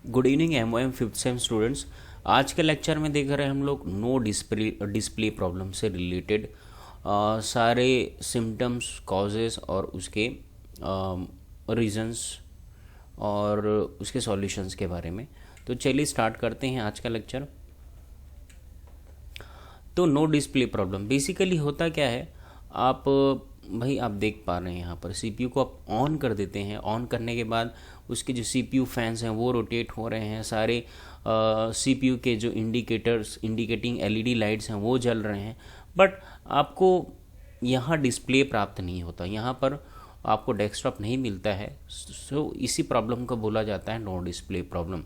Good evening MOM fifth sem students. आज के lecture में देख रहे हैं हम लोग नो डिस्प्ले प्रॉब्लम से रिलेटेड सारे सिम्टम्स, कॉजेस और उसके रीजंस और उसके सॉल्यूशंस के बारे में। तो चलिए स्टार्ट करते हैं आज का लेक्चर। तो नो डिस्प्ले प्रॉब्लम बेसिकली होता क्या है, आप भाई आप देख पा रहे हैं यहाँ पर सीपीयू को आप ऑन कर देते हैं। ऑन करने के बाद उसके जो सीपीयू फैंस हैं वो रोटेट हो रहे हैं, सारे सीपीयू के जो इंडिकेटिंग एलईडी लाइट्स हैं वो जल रहे हैं, बट आपको यहाँ डिस्प्ले प्राप्त नहीं होता, यहाँ पर आपको डेस्कटॉप नहीं मिलता है। सो इसी प्रॉब्लम को बोला जाता है no display problem.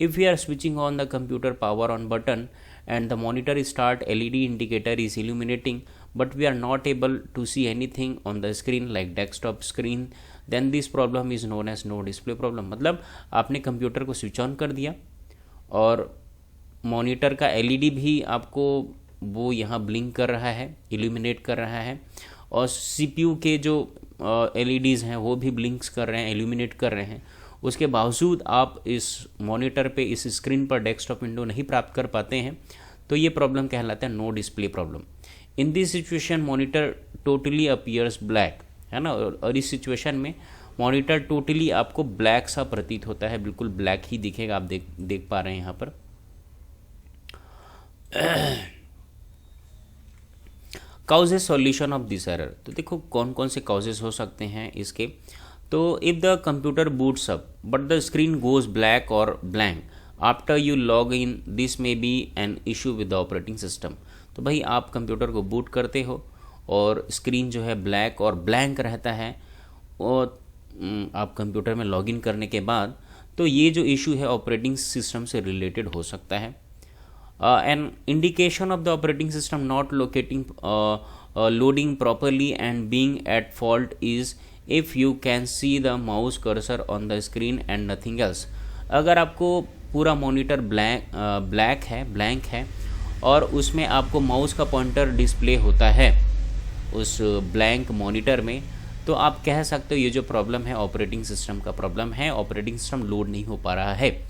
If we are switching on the computer power on button and the monitor start LED indicator is illuminating but we are not able to see anything on the screen like desktop screen, then this problem is known as no display problem। मतलब आपने computer को switch on कर दिया और monitor का LED भी आपको वो यहाँ ब्लिंक कर रहा है, इल्यूमिनेट कर रहा है, और CPU के जो LEDs हैं वो भी ब्लिंक्स कर रहे हैं, इल्यूमिनेट कर रहे हैं। उसके बावजूद आप इस मॉनिटर पे, इस स्क्रीन पर डेस्कटॉप विंडो नहीं प्राप्त कर पाते हैं, तो ये प्रॉब्लम कहलाता है no display problem. In this situation monitor totally appears black, है ना, और इस सिचुएशन में मॉनिटर टोटली आपको ब्लैक सा प्रतीत होता है, बिल्कुल ब्लैक ही दिखेगा। आप देख पा रहे हैं यहाँ पर। Causes solution of this error, तो देखो कौन कौन से काउजेस हो सकते हैं इसके। तो if the computer boots up but the screen goes black और blank after you log in, this may be an issue with the operating system. तो भाई आप कंप्यूटर को बूट करते हो और स्क्रीन जो है ब्लैक और ब्लैंक रहता है, और आप कंप्यूटर में लॉगिन करने के बाद, तो ये जो इशू है ऑपरेटिंग सिस्टम से रिलेटेड हो सकता है। An indication of the operating system not locating loading properly and being at fault is if you can see the mouse cursor on the screen and nothing else. अगर आपको पूरा monitor black है और उसमें आपको माउस का pointer display होता है उस ब्लैंक मॉनिटर में, तो आप कह सकते हो ये जो प्रॉब्लम है ऑपरेटिंग सिस्टम का प्रॉब्लम है, ऑपरेटिंग सिस्टम लोड नहीं हो पा रहा है।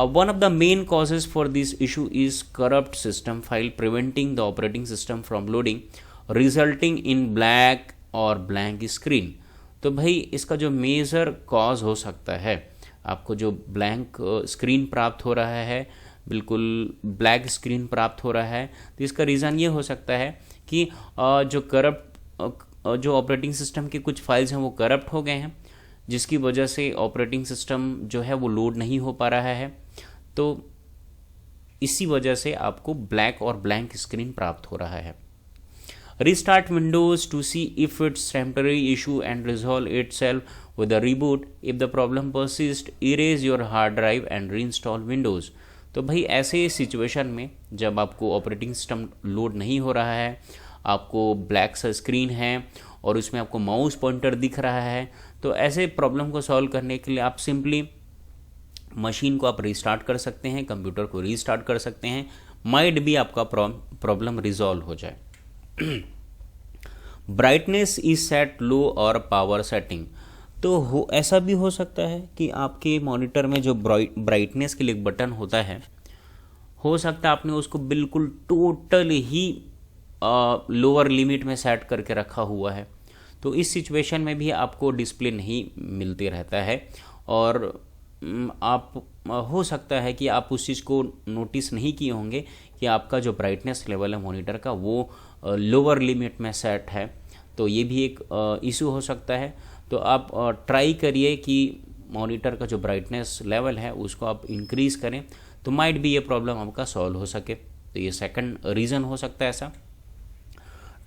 One of the main causes for this issue is corrupt system file preventing the operating system from loading, resulting in black और blank screen। तो भाई इसका जो मेजर कॉज हो सकता है, आपको जो ब्लैंक स्क्रीन प्राप्त हो रहा है, बिल्कुल ब्लैक स्क्रीन प्राप्त हो रहा है, तो इसका रीज़न ये हो सकता है कि जो ऑपरेटिंग सिस्टम के कुछ फाइल्स हैं वो करप्ट हो गए हैं, जिसकी वजह से ऑपरेटिंग सिस्टम जो है वो लोड नहीं हो पा रहा है। तो इसी वजह से आपको ब्लैक और ब्लैंक स्क्रीन प्राप्त हो रहा है। Restart Windows to see if it's temporary issue and resolve itself with a reboot. If the problem persist, erase your hard drive and reinstall Windows. तो भाई ऐसे सिचुएशन में जब आपको ऑपरेटिंग सिस्टम लोड नहीं हो रहा है, आपको ब्लैक सा स्क्रीन है और उसमें आपको माउस पॉइंटर दिख रहा है, तो ऐसे प्रॉब्लम को सॉल्व करने के लिए आप सिंपली मशीन को आप रीस्टार्ट कर सकते हैं, कंप्यूटर को रीस्टार्ट कर सकते हैं, माइट भी आपका प्रॉब्लम रिजॉल्व हो जाए। ब्राइटनेस इज सेट लो और पावर सेटिंग, तो ऐसा भी हो सकता है कि आपके मॉनिटर में जो ब्राइटनेस के लिए एक बटन होता है, हो सकता है आपने उसको बिल्कुल टोटल ही लोअर लिमिट में सेट करके रखा हुआ है, तो इस सिचुएशन में भी आपको डिस्प्ले नहीं मिलते रहता है। और आप हो सकता है कि आप उस चीज़ को नोटिस नहीं किए होंगे कि आपका जो ब्राइटनेस लेवल है मॉनिटर का वो लोअर लिमिट में सेट है, तो ये भी एक इशू हो सकता है। तो आप ट्राई करिए कि मॉनिटर का जो ब्राइटनेस लेवल है उसको आप इंक्रीज़ करें, तो माइट भी ये प्रॉब्लम आपका सॉल्व हो सके। तो ये सेकंड रीज़न हो सकता है ऐसा।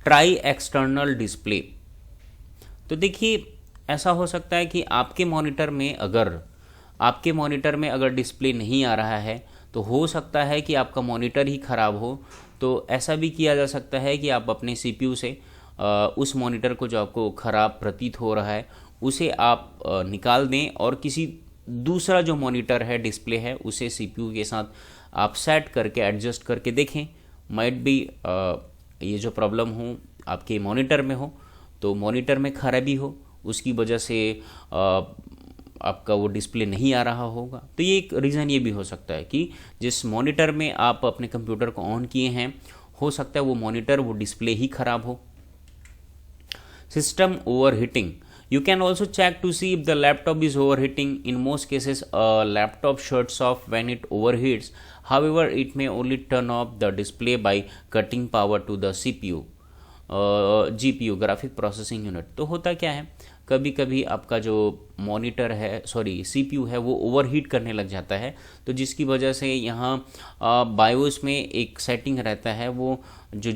ट्राई एक्सटर्नल डिस्प्ले, तो देखिए ऐसा हो सकता है कि आपके मॉनिटर में अगर डिस्प्ले नहीं आ रहा है, तो हो सकता है कि आपका मॉनिटर ही ख़राब हो। तो ऐसा भी किया जा सकता है कि आप अपने सीपीयू से उस मॉनिटर को जो आपको ख़राब प्रतीत हो रहा है उसे आप निकाल दें और किसी दूसरा जो मॉनिटर है, डिस्प्ले है, उसे सीपीयू के साथ आप सेट करके एडजस्ट करके देखें। माइट भी ये जो प्रॉब्लम हो आपके मॉनिटर में हो, तो मॉनिटर में खराबी हो, उसकी वजह से आपका वो डिस्प्ले नहीं आ रहा होगा। तो ये एक रीज़न ये भी हो सकता है कि जिस मॉनिटर में आप अपने कंप्यूटर को ऑन किए हैं, हो सकता है वो मॉनिटर, वो डिस्प्ले ही खराब हो। System overheating. You can also check to see if the laptop is overheating. In most cases, a laptop shuts off when it overheats. However, it may only turn off the display by cutting power to the CPU. GPU, graphic processing unit. तो होता क्या है, कभी कभी आपका जो monitor है, sorry CPU है, वो ओवरहीट करने लग जाता है। तो जिसकी वजह से यहाँ बायोस में एक सेटिंग रहता है, वो जो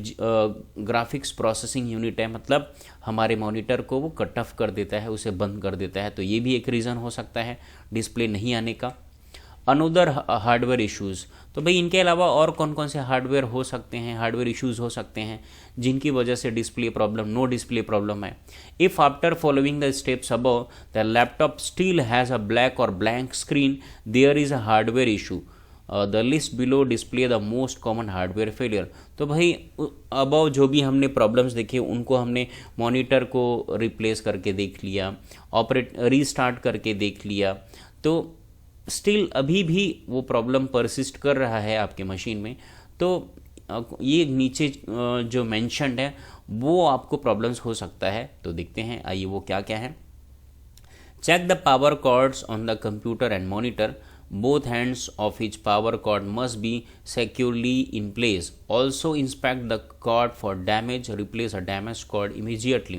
ग्राफिक्स प्रोसेसिंग यूनिट है, मतलब हमारे मॉनिटर को वो कट ऑफ कर देता है, उसे बंद कर देता है। तो ये भी एक रीज़न हो सकता है डिस्प्ले नहीं आने का। अनदर हार्डवेयर इश्यूज़, तो भाई इनके अलावा और कौन कौन से हार्डवेयर हो सकते हैं, हार्डवेयर इश्यूज़ हो सकते हैं जिनकी वजह से display problem, no display problem है। If after following the steps above the laptop still has a black और blank screen, there is a hardware issue. The list below display the most common hardware failure. तो भाई above जो भी हमने problems देखे उनको हमने मॉनिटर को रिप्लेस करके देख लिया, रीस्टार्ट करके देख लिया, तो स्टिल अभी भी वो प्रॉब्लम परसिस्ट कर रहा है आपके मशीन में, तो ये नीचे जो मेंशन्ड है वो आपको प्रॉब्लम्स हो सकता है। तो देखते हैं, आइए वो क्या क्या है। Check the power cords on the computer and monitor. Both hands of each power cord must be securely in place. Also inspect the cord for damage. Replace a damaged cord immediately.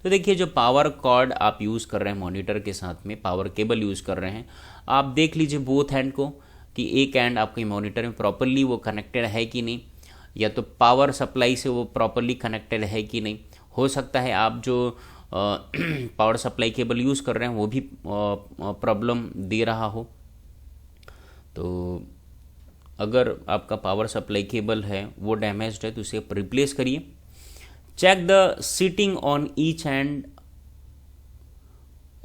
तो देखिए, जो power cord आप use कर रहे हैं monitor के साथ में, पावर केबल यूज़ कर रहे हैं, आप देख लीजिए बोथ हैंड को कि एक हैंड आपके मॉनिटर में प्रॉपरली वो कनेक्टेड है कि नहीं, या तो पावर सप्लाई से वो प्रॉपरली कनेक्टेड है कि नहीं। हो सकता है आप जो पावर सप्लाई केबल यूज़ कर रहे हैं वो भी प्रॉब्लम दे रहा हो। तो अगर आपका पावर सप्लाई केबल है वो डैमेज्ड है तो उसे आप रिप्लेस करिए। Check the seating on each end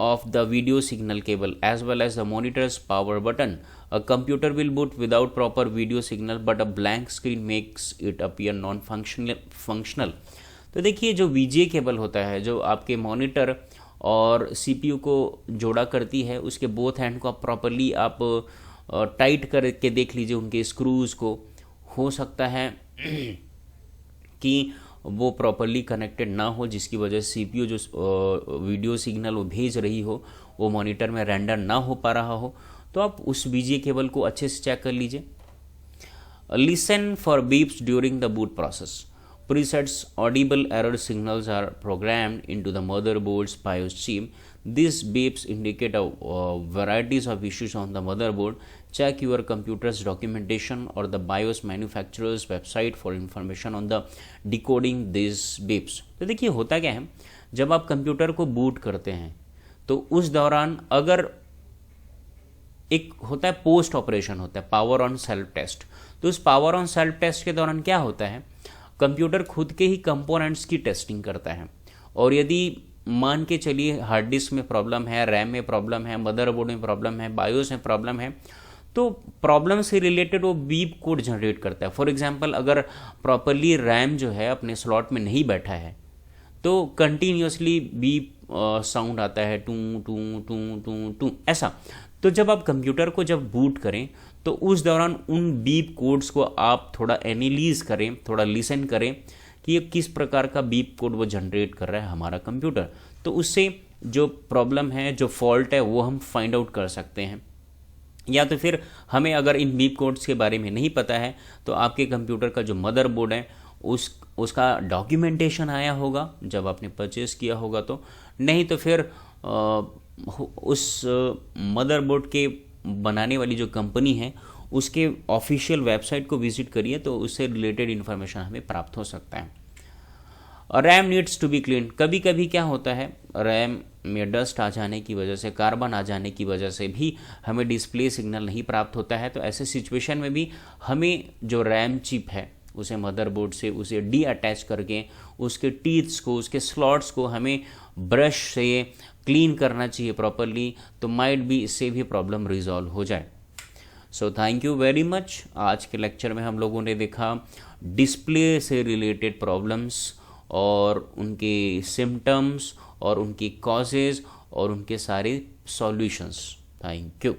of the video signal cable as well as the monitor's power button. A computer will boot without proper video signal but a blank screen makes it appear non functional. तो देखिए, जो VGA cable होता है जो आपके monitor और CPU को जोड़ा करती है, उसके बोथ हैंड को आप प्रॉपरली आप टाइट करके देख लीजिए उनके स्क्रूज़ को। हो सकता है कि वो प्रॉपरली कनेक्टेड ना हो, जिसकी वजह से CPU जो वीडियो सिग्नल वो भेज रही हो वो मॉनिटर में रेंडर ना हो पा रहा हो। तो आप उस VGA केबल को अच्छे से चेक कर लीजिए। Listen for beeps during the boot process. Presets audible error signals are programmed into the motherboard's BIOS chip. These beeps indicate varieties of issues on the motherboard. Check your computer's documentation or the BIOS manufacturer's website for information on the decoding these beeps. तो देखिए, होता क्या है, जब आप computer को boot करते हैं तो उस दौरान अगर एक होता है पोस्ट ऑपरेशन होता है पावर ऑन सेल्फ टेस्ट। तो उस पावर ऑन सेल्फ टेस्ट के दौरान क्या होता है, कंप्यूटर खुद के ही कंपोनेंट्स की टेस्टिंग करता है, और यदि मान के चलिए हार्ड डिस्क में प्रॉब्लम है, रैम में प्रॉब्लम है, मदरबोर्ड में प्रॉब्लम है, बायोस में प्रॉब्लम है, तो प्रॉब्लम से रिलेटेड वो बीप कोड जनरेट करता है। फॉर एग्जांपल, अगर प्रॉपरली रैम जो है अपने स्लॉट में नहीं बैठा है तो कंटिन्यूसली बीप साउंड आता है, two two two two two ऐसा। तो जब आप कंप्यूटर को जब बूट करें तो उस दौरान उन बीप कोड्स को आप थोड़ा एनालाइज करें, थोड़ा लिसन करें कि ये किस प्रकार का बीप कोड वो जनरेट कर रहा है हमारा कंप्यूटर। तो उससे जो प्रॉब्लम है, जो फॉल्ट है, वो हम फाइंड आउट कर सकते हैं। या तो फिर हमें अगर इन बीप कोड्स के बारे में नहीं पता है तो आपके कंप्यूटर का जो मदरबोर्ड है उसका डॉक्यूमेंटेशन आया होगा जब आपने परचेस किया होगा, तो नहीं तो फिर उस मदरबोर्ड के बनाने वाली जो कंपनी है उसके ऑफिशियल वेबसाइट को विजिट करिए, तो उससे रिलेटेड इन्फॉर्मेशन हमें प्राप्त हो सकता है। RAM needs to be clean. कभी कभी क्या होता है, रैम में डस्ट आ जाने की वजह से, कार्बन आ जाने की वजह से भी हमें डिस्प्ले सिग्नल नहीं प्राप्त होता है। तो ऐसे सिचुएशन में भी हमें जो रैम चिप है उसे मदरबोर्ड से उसे डी अटैच करके उसके टीथ्स को, उसके स्लॉट्स को हमें ब्रश से क्लीन करना चाहिए प्रॉपरली, तो माइट भी इससे भी प्रॉब्लम रिजॉल्व हो जाए। So thank you very much. आज के लेक्चर में हम लोगों ने देखा डिस्प्ले से रिलेटेड प्रॉब्लम्स और उनके सिम्टम्स और उनकी कॉजेज़ और उनके सारे solutions. Thank you.